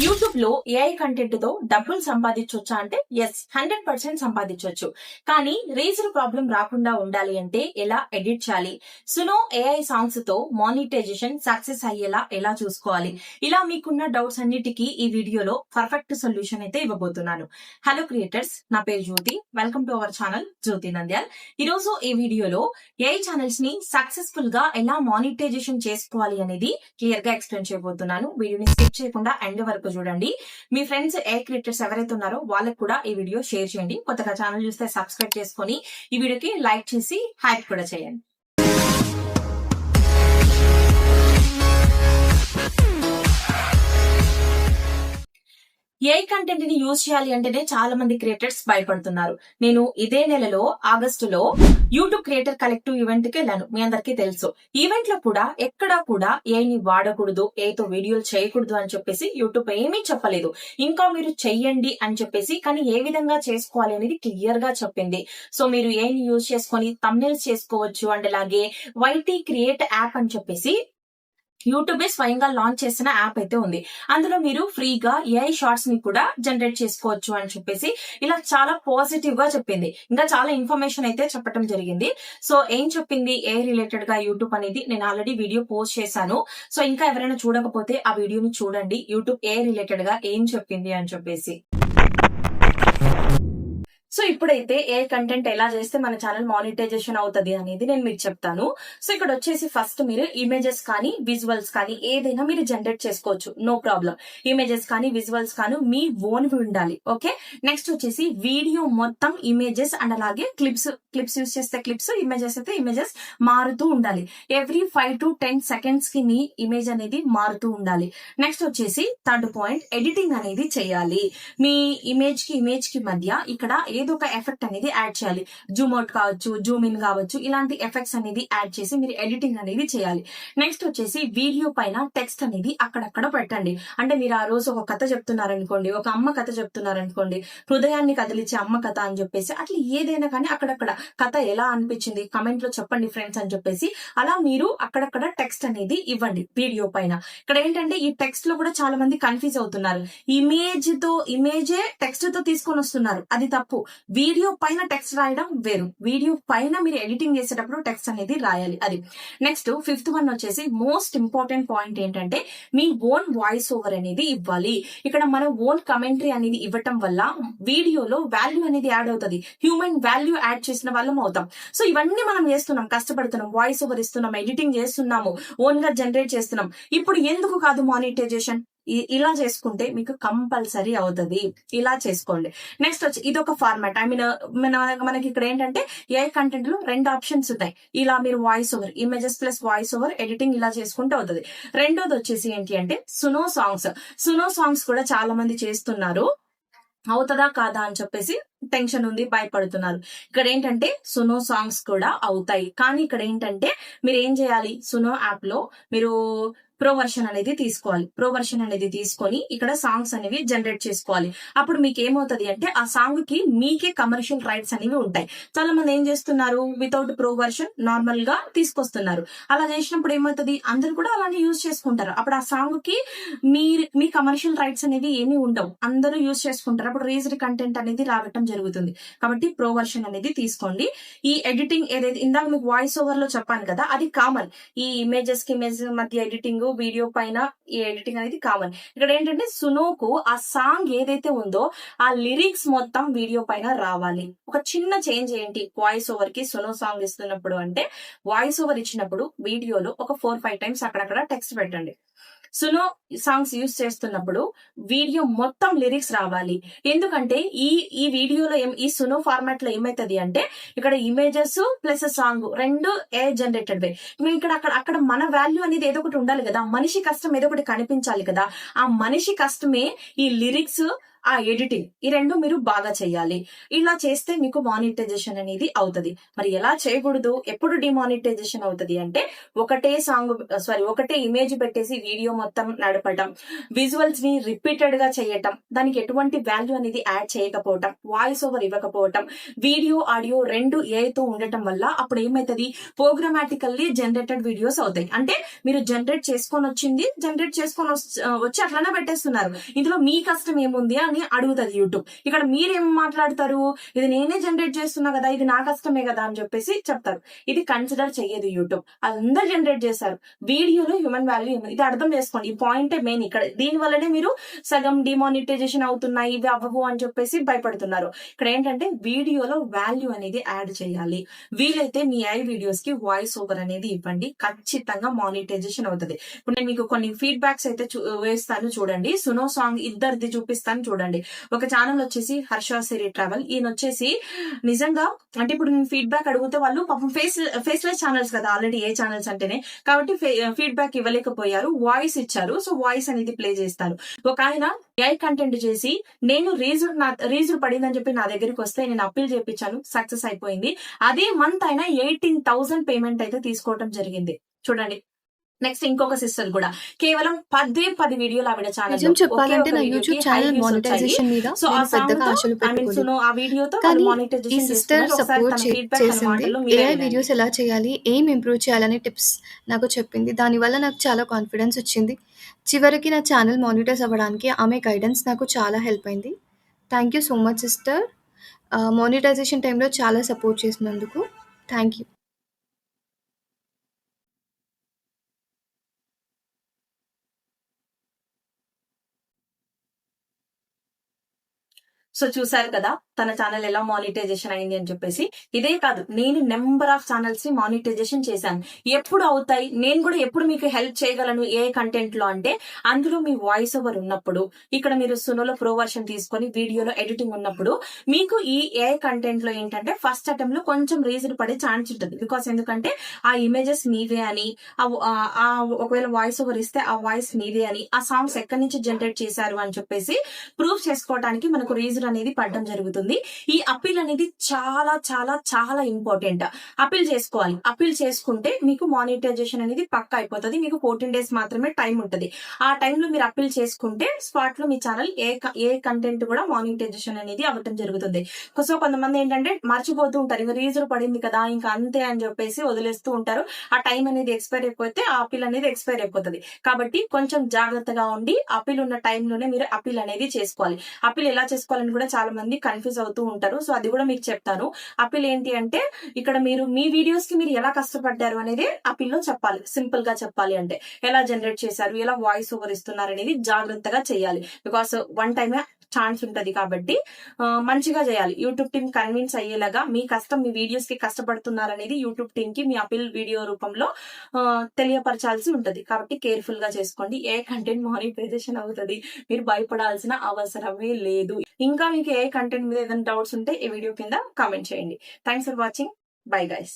YouTube లో AI content తో డబ్బులు సంపాదించవచ్చా అంటే ఎస్ 100% సంపాదించవచ్చు. కానీ రీజన్ ప్రాబ్లం రాకుండా ఉండాలి అంటే ఎలా ఎడిట్ చేయాలి, సునో ఏఐ సాంగ్స్ తో మానిటైజేషన్ సక్సెస్ అయ్యేలా ఎలా చూసుకోవాలి, ఇలా మీకున్న డౌట్స్ అన్నిటికీ ఈ వీడియోలో పర్ఫెక్ట్ సొల్యూషన్ అయితే ఇవ్వబోతున్నాను. హలో క్రియేటర్స్, నా పేరు జ్యోతి. వెల్కమ్ టు అవర్ ఛానల్ జ్యోతి నంద్యాల్. ఈ రోజు ఈ వీడియోలో ఏఐ ఛానల్స్ ని సక్సెస్ఫుల్ గా ఎలా మానిటైజేషన్ చేసుకోవాలి అనేది క్లియర్ గా ఎక్స్ప్లెయిన్ చేయబోతున్నాను. వీడియోని స్కిప్ చేయకుండా ఎండ్ వరకు చూడండి. మీ ఫ్రెండ్స్ ఏ క్రియేటర్స్ ఎవరైతే ఉన్నారో వాళ్ళకి కూడా ఈ వీడియో షేర్ చేయండి. కొత్తగా ఛానల్ చూస్తే సబ్స్క్రైబ్ చేసుకొని ఈ వీడియోకి లైక్ చేసి హైప్ కూడా చేయండి. ఏ కంటెంట్ ని యూజ్ చేయాలి అంటేనే చాలా మంది క్రియేటర్స్ భయపడుతున్నారు. నేను ఇదే నెలలో ఆగస్టులో యూట్యూబ్ క్రియేటర్ కలెక్టివ్ ఈవెంట్ కి వెళ్ళాను. మీ అందరికీ తెలుసు. ఈవెంట్ లో కూడా ఎక్కడా కూడా ఏని వాడకూడదు, ఏతో వీడియోలు చేయకూడదు అని చెప్పేసి యూట్యూబ్ ఏమీ చెప్పలేదు. ఇంకా మీరు చెయ్యండి అని చెప్పేసి, కానీ ఏ విధంగా చేసుకోవాలి అనేది క్లియర్ గా చెప్పింది. సో మీరు ఏని యూజ్ చేసుకొని థంబ్నెయిల్స్ చేసుకోవచ్చు. అండ్ అలాగే వైటీ క్రియేట్ యాప్ అని చెప్పేసి యూట్యూబ్ స్వయంగా లాంచ్ చేసిన యాప్ అయితే ఉంది. అందులో మీరు ఫ్రీగా ఏఐ షార్ట్స్ ని కూడా జనరేట్ చేసుకోవచ్చు అని చెప్పేసి ఇలా చాలా పాజిటివ్ గా చెప్పింది. ఇంకా చాలా ఇన్ఫర్మేషన్ అయితే చెప్పడం జరిగింది. సో ఏం చెప్పింది ఏ రిలేటెడ్ గా యూట్యూబ్ అనేది నేను ఆల్రెడీ వీడియో పోస్ట్ చేశాను. సో ఇంకా ఎవరైనా చూడకపోతే ఆ వీడియోని చూడండి, యూట్యూబ్ ఏ రిలేటెడ్ గా ఏం చెప్పింది అని చెప్పేసి. సో ఇప్పుడైతే ఏ కంటెంట్ ఎలా చేస్తే మన ఛానల్ మానిటైజేషన్ అవుతుంది అనేది నేను మీకు చెప్తాను. సో ఇక్కడ వచ్చేసి ఫస్ట్ మీరు ఇమేజెస్ కానీ విజువల్స్ కానీ ఏదైనా మీరు జనరేట్ చేసుకోవచ్చు, నో ప్రాబ్లం. ఇమేజెస్ కానీ విజువల్స్ కానీ మీ ఓన్ ఉండాలి. ఓకే, నెక్స్ట్ వచ్చేసి వీడియో మొత్తం ఇమేజెస్ అండ్ అలాగే క్లిప్స్ యూస్ చేస్తే క్లిప్స్, ఇమేజెస్ అయితే ఇమేజెస్ మారుతూ ఉండాలి. ఎవ్రీ 5 to 10 seconds కి మీ ఇమేజ్ అనేది మారుతూ ఉండాలి. నెక్స్ట్ వచ్చేసి థర్డ్ పాయింట్, ఎడిటింగ్ అనేది చేయాలి. మీ ఇమేజ్ కి మధ్య ఇక్కడ ఏదో ఒక ఎఫెక్ట్ అనేది యాడ్ చేయాలి. జూమ్ అవుట్ కావచ్చు, జూమ్ ఇన్ కావచ్చు, ఇలాంటి ఎఫెక్ట్స్ అనేది యాడ్ చేసి మీరు ఎడిటింగ్ అనేది చేయాలి. నెక్స్ట్ వచ్చేసి వీడియో పైన టెక్స్ట్ అనేది అక్కడక్కడ పెట్టండి. అంటే మీరు ఆ రోజు ఒక కథ చెప్తున్నారనుకోండి, ఒక అమ్మ కథ చెప్తున్నారనుకోండి, హృదయాన్ని కదిలించే అమ్మ కథ అని చెప్పేసి అట్లా ఏదైనా కానీ అక్కడక్కడ కథ ఎలా అనిపించింది కమెంట్ లో చెప్పండి ఫ్రెండ్స్ అని చెప్పేసి అలా మీరు అక్కడక్కడ టెక్స్ట్ అనేది ఇవ్వండి వీడియో పైన. ఇక్కడ ఏంటంటే ఈ టెక్స్ట్ లో కూడా చాలా మంది కన్ఫ్యూజ్ అవుతున్నారు. ఇమేజే టెక్స్ట్ తో తీసుకొని వస్తున్నారు, అది తప్పు. వీడియో పైన టెక్స్ట్ రాయడం వేరు, వీడియో పైన మీరు ఎడిటింగ్ చేసేటప్పుడు టెక్స్ట్ అనేది రాయాలి. అది నెక్స్ట్ ఫిఫ్త్ వన్ వచ్చేసి మోస్ట్ ఇంపార్టెంట్ పాయింట్ ఏంటంటే మీ ఓన్ వాయిస్ ఓవర్ అనేది ఇవ్వాలి. ఇక్కడ మన ఓన్ కమెంటరీ అనేది ఇవ్వటం వల్ల వీడియోలో వాల్యూ అనేది యాడ్ అవుతుంది, హ్యూమన్ వాల్యూ యాడ్ చేసిన వాళ్ళం అవుతాం. సో ఇవన్నీ మనం చేస్తున్నాం, కష్టపడుతున్నాం, వాయిస్ ఓవర్ ఇస్తున్నాం, ఎడిటింగ్ చేస్తున్నాము, ఓన్ గా జనరేట్ చేస్తున్నాం. ఇప్పుడు ఎందుకు కాదు మానిటైజేషన్? ఇలా చేసుకుంటే మీకు కంపల్సరీ అవుతుంది. ఇలా చేసుకోండి. నెక్స్ట్ వచ్చి ఇది ఒక ఫార్మాట్. మనకి ఇక్కడ ఏంటంటే ఏ కంటెంట్ లో 2 ఆప్షన్స్ ఉంటాయి. ఇలా మీరు voice over, images plus voice over editing ఇలా చేసుకుంటే అవుతుంది. రెండోది వచ్చేసి ఏంటి అంటే సునో సాంగ్స్ కూడా చాలా మంది చేస్తున్నారు. అవుతుందా కాదా అని చెప్పేసి టెన్షన్ ఉంది, భయపడుతున్నారు. ఇక్కడ ఏంటంటే సునో సాంగ్స్ కూడా అవుతాయి. కానీ ఇక్కడ ఏంటంటే మీరు ఏం చేయాలి, సునో యాప్ లో మీరు ప్రో వర్షన్ అనేది తీసుకొని ఇక్కడ సాంగ్స్ అనేవి జనరేట్ చేసుకోవాలి. అప్పుడు మీకు ఏమవుతుంది అంటే ఆ సాంగ్ కి మీకే కమర్షియల్ రైట్స్ అనేవి ఉంటాయి. చాలా మంది ఏం చేస్తున్నారు, వితౌట్ ప్రో వర్షన్ నార్మల్ గా తీసుకొస్తున్నారు. అలా చేసినప్పుడు ఏమవుతుంది, అందరు కూడా అలానే యూజ్ చేసుకుంటారు. అప్పుడు ఆ సాంగ్ కి మీ కమర్షియల్ రైట్స్ అనేవి ఏమీ ఉండవు, అందరూ యూజ్ చేసుకుంటారు. అప్పుడు రీజ్డ్ కంటెంట్ అనేది రావటం జరుగుతుంది. కాబట్టి ప్రో వర్షన్ అనేది తీసుకోండి. ఈ ఎడిటింగ్ ఏదైతే ఇందాక మీకు వాయిస్ ఓవర్ లో చెప్పాను కదా, అది కామన్. ఈ ఇమేజ్ మధ్య ఎడిటింగ్, వీడియో పైన ఈ ఎడిటింగ్ అనేది కామన్. ఇక్కడ ఏంటంటే సునోకు ఆ సాంగ్ ఏదైతే ఉందో ఆ లిరిక్స్ మొత్తం వీడియో పైన రావాలి. ఒక చిన్న చేంజ్ ఏంటి, వాయిస్ ఓవర్ కి సునో సాంగ్ ఇస్తున్నప్పుడు అంటే వాయిస్ ఓవర్ ఇచ్చినప్పుడు వీడియోలో ఒక 4-5 టైమ్స్ అక్కడక్కడ టెక్స్ట్ పెట్టండి. సునో సాంగ్స్ యూజ్ చేస్తున్నప్పుడు వీడియో మొత్తం లిరిక్స్ రావాలి. ఎందుకంటే ఈ వీడియోలో ఈ సునో ఫార్మాట్ లో ఏమైతుంది అంటే ఇక్కడ ఇమేజెస్ ప్లస్ సాంగ్ 2 ఏ జనరేటెడ్ వే. ఇక్కడ అక్కడ మన వాల్యూ అనేది ఏదో ఒకటి ఉండాలి కదా, మనిషి కష్టం ఏదో ఒకటి కనిపించాలి కదా. ఆ మనిషి కష్టమే ఈ లిరిక్స్ ఆ ఎడిటింగ్, ఈ రెండు మీరు బాగా చేయాలి. ఇలా చేస్తే మీకు మానిటైజేషన్ అనేది అవుతది. మరి ఎలా చేయకూడదు, ఎప్పుడు డిమానిటైజేషన్ అవుతది అంటే, ఒకటే ఇమేజ్ పెట్టేసి వీడియో మొత్తం నడపడం, విజువల్స్ ని రిపీటెడ్ గా చేయటం, దానికి ఎటువంటి వాల్యూ అనేది యాడ్ చేయకపోవటం, వాయిస్ ఓవర్ ఇవ్వకపోవటం, వీడియో ఆడియో రెండు ఏతో ఉండటం వల్ల అప్పుడు ఏమైతుంది, ప్రోగ్రామాటికల్లీ జనరేటెడ్ వీడియోస్ అవుతాయి. అంటే మీరు జనరేట్ చేసుకొని వచ్చి అట్లనే పెట్టేస్తున్నారు. ఇందులో మీ కష్టం ఏముంది అని అడుగుతుంది యూట్యూబ్. ఇక్కడ మీరేం మాట్లాడతారు, ఇది నేనే జనరేట్ చేస్తున్నా కదా, ఇది నా కష్టమే కదా అని చెప్పేసి చెప్తారు. ఇది కన్సిడర్ చెయ్యదు యూట్యూబ్. అందరు జనరేట్ చేశారు, వీడియోలో హ్యూమన్ వాల్యూ ఇది అర్థం చేసుకోండి. ఈ పాయింటే మెయిన్ ఇక్కడ. దీని వల్లనే మీరు సగం డిమానిటైజేషన్ అవుతున్నాయి, ఇవి అవ్వవు అని చెప్పేసి భయపడుతున్నారు. ఇక్కడ ఏంటంటే వీడియోలో వాల్యూ అనేది యాడ్ చేయాలి. వీలైతే మీ వీడియోస్ కి వాయిస్ ఓవర్ అనేది ఇవ్వండి, ఖచ్చితంగా మానిటైజేషన్ అవుతుంది. ఇప్పుడు నేను మీకు కొన్ని ఫీడ్బ్యాక్స్ అయితే వేస్తాను చూడండి. సునో సాంగ్ ఇద్దరిది చూపిస్తాను చూడండి. ఒక ఛానల్ వచ్చేసి హర్ష సిరి ట్రావెల్, ఈయన వచ్చేసి నిజంగా అంటే ఇప్పుడు నేను ఫీడ్బ్యాక్ అడిగితే వాళ్ళు పాపం ఫేస్లెస్ ఛానల్స్ కదా ఆల్రెడీ, ఏ ఛానల్స్ అంటేనే, కాబట్టి ఫీడ్బ్యాక్ ఇవ్వలేకపోయారు, వాయిస్ ఇచ్చారు. సో వాయిస్ అనేది ప్లే చేస్తాను. ఒక ఆయన AI కంటెంట్ చేసి నేను రీజుడ్ పడిందని చెప్పి నా దగ్గరికి వస్తే నేను అప్పీల్ చేయించాను, సక్సెస్ అయిపోయింది. అదే మంత్ ఆయన 18,000 పేమెంట్ అయితే తీసుకోవడం జరిగింది చూడండి. నెక్స్ట్ ఇంకొక సిస్టర్ కూడా కేవలం 10 వీడియోలు ఆవిడ ఛానల్, నిజం చెప్పాలంటే నా యూట్యూబ్ ఛానల్ మానిటైజేషన్ మీద నేను పెద్దగా ఆశలు పెట్టుకోలేదు. కానీ ఈ సిస్టర్ సపోర్ట్ చేసింది. AI వీడియోస్ ఎలా చేయాలి, ఏం ఇంప్రూవ్ చేయాలనే టిప్స్ నాకు చెప్పింది. దానివల్ల నాకు చాలా కాన్ఫిడెన్స్ వచ్చింది. చివరికి నా ఛానల్ మానిటైజ్ అవ్వడానికి ఆమె గైడెన్స్ నాకు చాలా హెల్ప్ అయింది. Thank you so much sister. Monetisation టైంలో చాలా సపోర్ట్ చేసినందుకు థ్యాంక్ యూ. సో చూసారు కదా తన ఛానల్ ఎలా మానిటైజేషన్ అయింది అని చెప్పేసి. ఇదే కాదు, నేను నెంబర్ ఆఫ్ ఛానల్స్ ని మానిటైజేషన్ చేశాను. ఎప్పుడు అవుతాయి, నేను కూడా ఎప్పుడు మీకు హెల్ప్ చేయగలను ఏ కంటెంట్ లో అంటే, అందులో మీ వాయిస్ ఓవర్ ఉన్నప్పుడు, ఇక్కడ మీరు సునోలో ప్రో వర్షన్ తీసుకొని వీడియోలో ఎడిటింగ్ ఉన్నప్పుడు, మీకు ఈ ఏ కంటెంట్ లో ఏంటంటే ఫస్ట్ అటెంప్ట్ లో కొంచెం రీజన్ పడే ఛాన్స్ ఉంటుంది. బికాస్ ఎందుకంటే ఆ ఇమేజెస్ మీవే అని, ఒకవేళ వాయిస్ ఓవర్ ఇస్తే ఆ వాయిస్ మీదే అని, ఆ సాంగ్స్ ఎక్కడి నుంచి జనరేట్ చేశారు అని చెప్పేసి ప్రూవ్ చేసుకోవడానికి మనకు రీజన్ అనేది పడడం జరుగుతుంది. ఈ అప్పీల్ అనేది చాలా చాలా చాలా ఇంపార్టెంట్. అప్పీల్ చేసుకోవాలి. అప్పీల్ చేసుకుంటే మీకు మానిటైజేషన్ అనేది పక్కా అయిపోతుంది. మీకు 14 days మాత్రమే టైం ఉంటుంది. ఆ టైంలో మీరు అప్పీల్ చేసుకుంటే స్పాట్ లో మీ ఛానల్ ఏ కంటెంట్ కూడా మానిటైజేషన్ అనేది అవ్వటం జరుగుతుంది. సో కొంతమంది ఏంటంటే మర్చిపోతూ ఉంటారు, ఇంకా రీజన్ పడింది కదా ఇంకా అంతే అని చెప్పేసి వదిలేస్తూ ఉంటారు. ఆ టైం అనేది ఎక్స్పైర్ అయిపోతే ఆ అప్పీల్ అనేది ఎక్స్పైర్ అయిపోతుంది. కాబట్టి కొంచెం జాగ్రత్తగా ఉండి అప్పీల్ ఉన్న టైంలోనే మీరు అప్పీల్ అనేది చేసుకోవాలి. అప్పీల్ ఎలా చేసుకోవాలని కూడా చాలా మంది కన్ఫ్యూజ్ అవుతూ ఉంటారు. సో అది కూడా మీకు చెప్తాను. అప్పీల్ ఏంటి అంటే, ఇక్కడ మీరు మీ వీడియోస్ కి మీరు ఎలా కష్టపడ్డారు అనేది అప్పీల్ లో చెప్పాలి. సింపుల్ గా చెప్పాలి అంటే ఎలా జనరేట్ చేశారు, ఎలా వాయిస్ ఓవర్ ఇస్తున్నారు అనేది జాగ్రత్తగా చేయాలి. బికాస్ వన్ టైమే ఛాన్స్ ఉంటది కాబట్టి మంచిగా చేయాలి. యూట్యూబ్ టీమ్ కన్విన్స్ అయ్యేలాగా మీ కష్టం, మీ వీడియోస్ కి కష్టపడుతున్నారనేది యూట్యూబ్ టీమ్ కి మీ అప్పీల్ వీడియో రూపంలో తెలియపరచాల్సి ఉంటది. కాబట్టి కేర్ఫుల్ గా చేసుకోండి. ఏ కంటెంట్ మానిటైజేషన్ అవుతుంది, మీరు భయపడాల్సిన అవసరమే లేదు. ఇంకా మీకు ఏ కంటెంట్ మీద ఏదైనా డౌట్స్ ఉంటే ఈ వీడియో కింద కామెంట్ చేయండి. Thanks for watching. Bye guys.